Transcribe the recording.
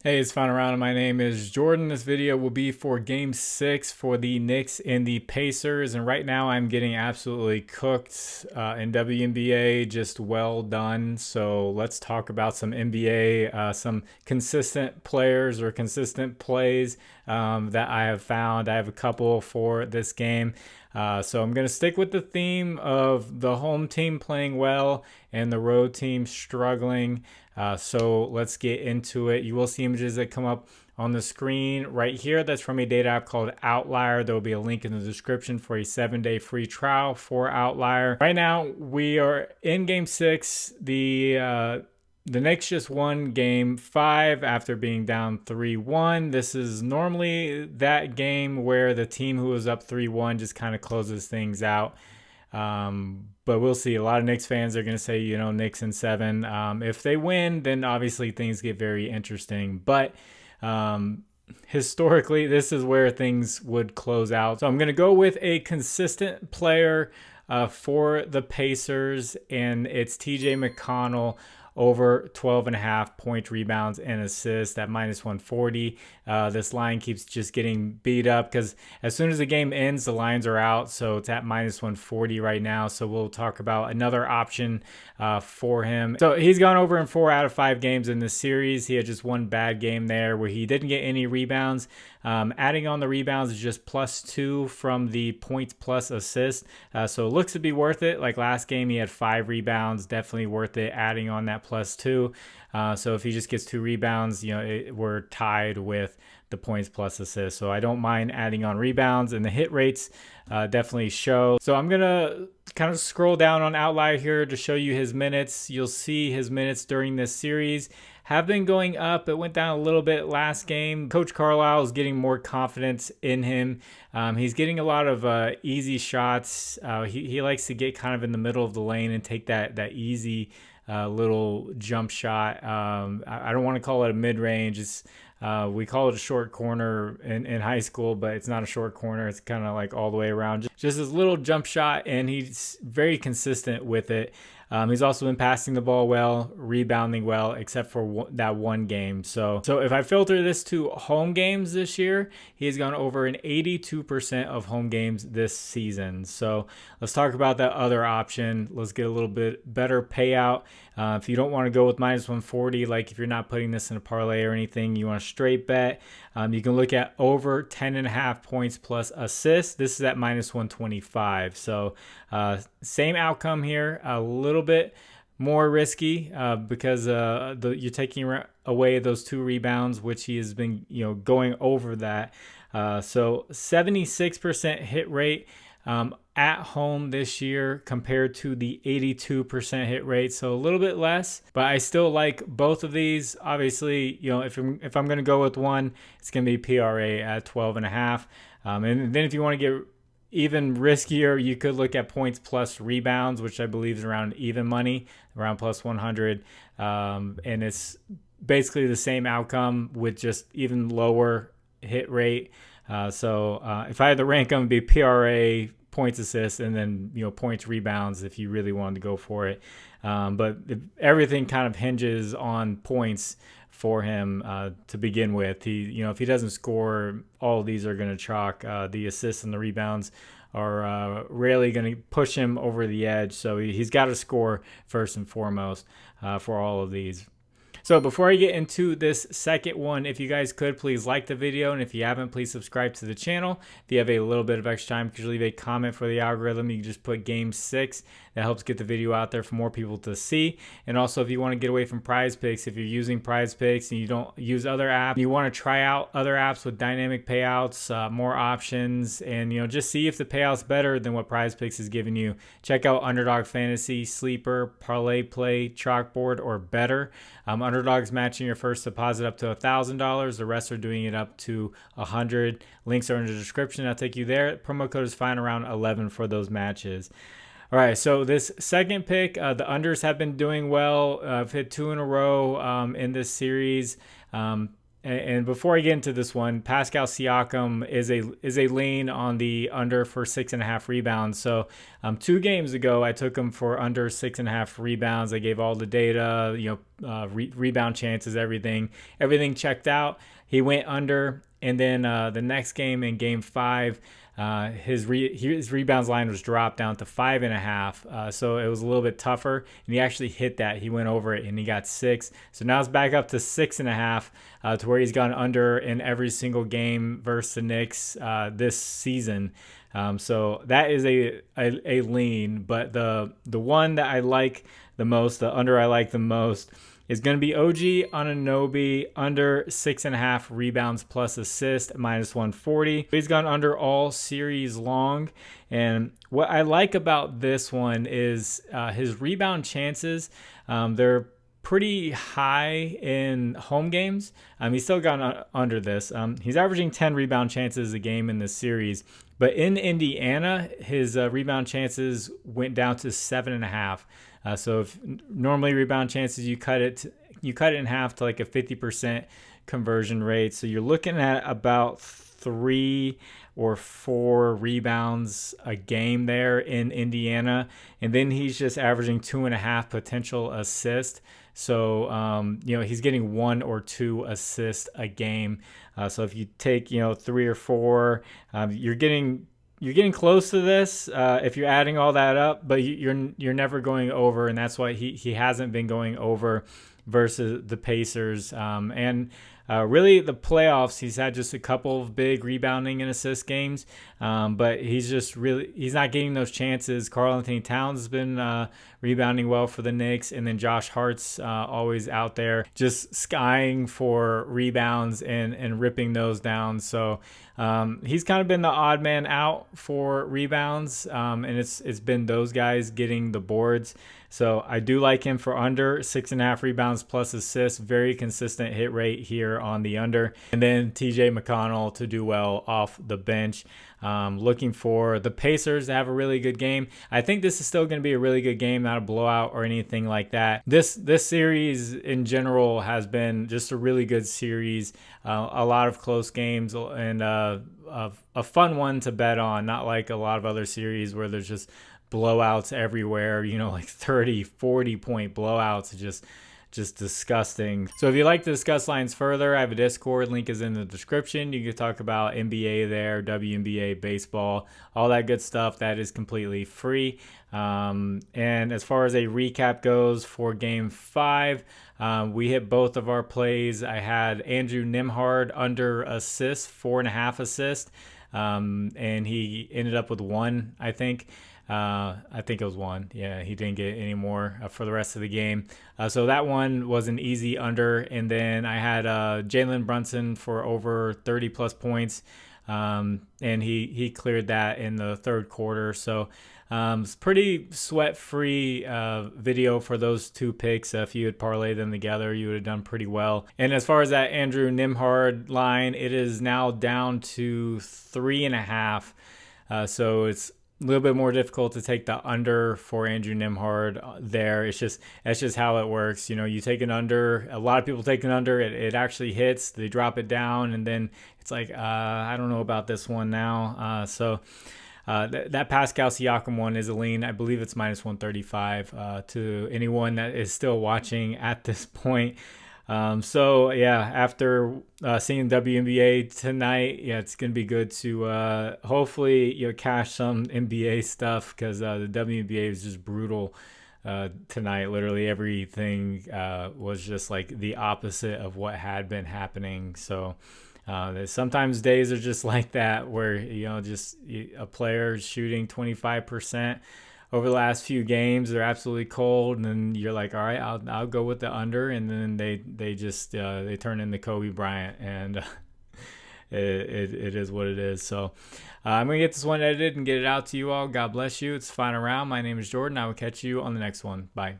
Hey, it's Final Round. My name is Jordan. This video will be for Game 6 for the Knicks and the Pacers. And right now I'm getting absolutely cooked in WNBA. Just well done. So let's talk about some NBA, some consistent players or consistent plays that I have found. I have a couple for this game. So I'm going to stick with the theme of the home team playing well and the road team struggling. So let's get into it. You will see images that come up on the screen right here. That's from a data app called Outlier. There will be a link in the description for a 7-day free trial for Outlier. Right now, we are in Game 6. The Knicks just won Game 5 after being down 3-1. This is normally that game where the team who was up 3-1 just kind of closes things out. But we'll see. A lot of Knicks fans are going to say, Knicks in 7. If they win, then obviously things get very interesting. But historically, this is where things would close out. So I'm going to go with a consistent player for the Pacers, and it's TJ McConnell over 12.5 point rebounds and assists at -140. This line keeps just getting beat up because as soon as the game ends, the lines are out. So it's at -140 right now. So we'll talk about another option for him. So he's gone over in 4 out of 5 games in this series. He had just one bad game there where he didn't get any rebounds. Adding on the rebounds is just +2 from the points plus assist. So it looks to be worth it. Like last game, he had 5 rebounds. Definitely worth it adding on that +2. So if he just gets 2 rebounds, we're tied with the points plus assists. So I don't mind adding on rebounds, and the hit rates definitely show. So I'm going to kind of scroll down on Outlier here to show you his minutes. You'll see his minutes during this series have been going up. It went down a little bit last game. Coach Carlisle is getting more confidence in him. He's getting a lot of easy shots. He likes to get kind of in the middle of the lane and take that easy little jump shot. I don't want to call it a mid-range. We call it a short corner in high school, but it's not a short corner. It's kind of like all the way around. Just this little jump shot, and he's very consistent with it. He's also been passing the ball well, rebounding well, except for that one game. So if I filter this to home games this year, he's gone over an 82% of home games this season. So let's talk about that other option. Let's get a little bit better payout. If you don't want to go with -140, like if you're not putting this in a parlay or anything, you want a straight bet, you can look at over 10.5 points plus assists. This is at -125. So same outcome here, a little bit more risky because you're taking away those 2 rebounds, which he has been going over that. So 76% hit rate at home this year compared to the 82% hit rate, so a little bit less, but I still like both of these. Obviously, if I'm going to go with one, it's going to be PRA at 12.5. And then if you want to get even riskier, you could look at points plus rebounds, which I believe is around even money, around +100. And it's basically the same outcome with just even lower hit rate. So if I had to rank them, it'd be PRA, points assists, and then points rebounds if you really wanted to go for it. But everything kind of hinges on points for him to begin with. He, if he doesn't score, all of these are going to chalk. The assists and the rebounds are rarely going to push him over the edge. So he's got to score first and foremost for all of these. So before I get into this second one, if you guys could, please like the video. And if you haven't, please subscribe to the channel. If you have a little bit of extra time, could you leave a comment for the algorithm? You can just put Game 6. That helps get the video out there for more people to see. And also, if you want to get away from Prizepicks, if you're using Prizepicks and you don't use other apps, you want to try out other apps with dynamic payouts, more options, and just see if the payout's better than what Prizepicks is giving you. Check out Underdog Fantasy, Sleeper, ParlayPlay, ChalkBoard, or Better. Underdog's matching your first deposit up to $1,000. The rest are doing it up to $100. Links are in the description. I'll take you there. Promo code is fine around 11 for those matches. All right, so this second pick, the unders have been doing well. I've hit 2 in a row in this series. And before I get into this one, Pascal Siakam is a lean on the under for 6.5 rebounds. So 2 games ago, I took him for under 6.5 rebounds. I gave all the data, rebound chances, everything checked out. He went under, and then the next game in Game 5. His rebounds line was dropped down to 5.5, so it was a little bit tougher, and he actually hit that. He went over it and he got 6. So now it's back up to 6.5, to where he's gone under in every single game versus the Knicks this season. So that is a lean, but the one that I like the most, the under I like the most, is going to be OG Anunoby under 6.5 rebounds plus assist, -140. He's gone under all series long. And what I like about this one is his rebound chances. They're pretty high in home games. He's still gone under this. He's averaging 10 rebound chances a game in this series. But in Indiana, his rebound chances went down to 7.5. So if normally rebound chances, you cut it in half to like a 50% conversion rate. So you're looking at about 3 or 4 rebounds a game there in Indiana. And then he's just averaging 2.5 potential assists. So, he's getting 1 or 2 assists a game. So if you take, 3 or 4, you're getting close to this if you're adding all that up, but you're never going over, and that's why he hasn't been going over versus the Pacers. Really, the playoffs, he's had just a couple of big rebounding and assist games, but he's not getting those chances. Karl-Anthony Towns has been rebounding well for the Knicks, and then Josh Hart's always out there just skying for rebounds and ripping those down. So he's kind of been the odd man out for rebounds, and it's been those guys getting the boards. So I do like him for under 6.5 rebounds plus assists. Very consistent hit rate here on the under. And then TJ McConnell to do well off the bench. Looking for the Pacers to have a really good game. I think this is still going to be a really good game, not a blowout or anything like that. This series in general has been just a really good series. A lot of close games and a fun one to bet on, not like a lot of other series where there's just blowouts everywhere, like 30, 40 point blowouts, just disgusting. So if you'd like to discuss lines further, I have a Discord, link is in the description. You can talk about NBA there, WNBA, baseball, all that good stuff. That is completely free. And as far as a recap goes for Game 5, we hit both of our plays. I had Andrew Nembhard under assists, 4.5 assists, and he ended up with 1, I think. I think it was 1. Yeah, he didn't get any more for the rest of the game. So that one was an easy under. And then I had Jalen Brunson for over 30 plus points. And he cleared that in the third quarter. So it's pretty sweat-free video for those 2 picks. If you had parlayed them together, you would have done pretty well. And as far as that Andrew Nembhard line, it is now down to 3.5. So it's a little bit more difficult to take the under for Andrew Nembhard there. That's just how it works. You take an under. A lot of people take an under. It actually hits. They drop it down, and then it's like, I don't know about this one now. So that Pascal Siakam one is a lean. I believe it's -135 to anyone that is still watching at this point. So yeah, after seeing WNBA tonight, it's gonna be good to hopefully cash some NBA stuff, because the WNBA is just brutal tonight. Literally everything was just like the opposite of what had been happening. So sometimes days are just like that, where just a player shooting 25% over the last few games, they're absolutely cold, and then you're like, all right, I'll go with the under, and then they just they turn into Kobe Bryant, and it is what it is. So I'm gonna get this one edited and get it out to you all. God bless you. It's Final Round. My name is Jordan. I will catch you on the next one. Bye.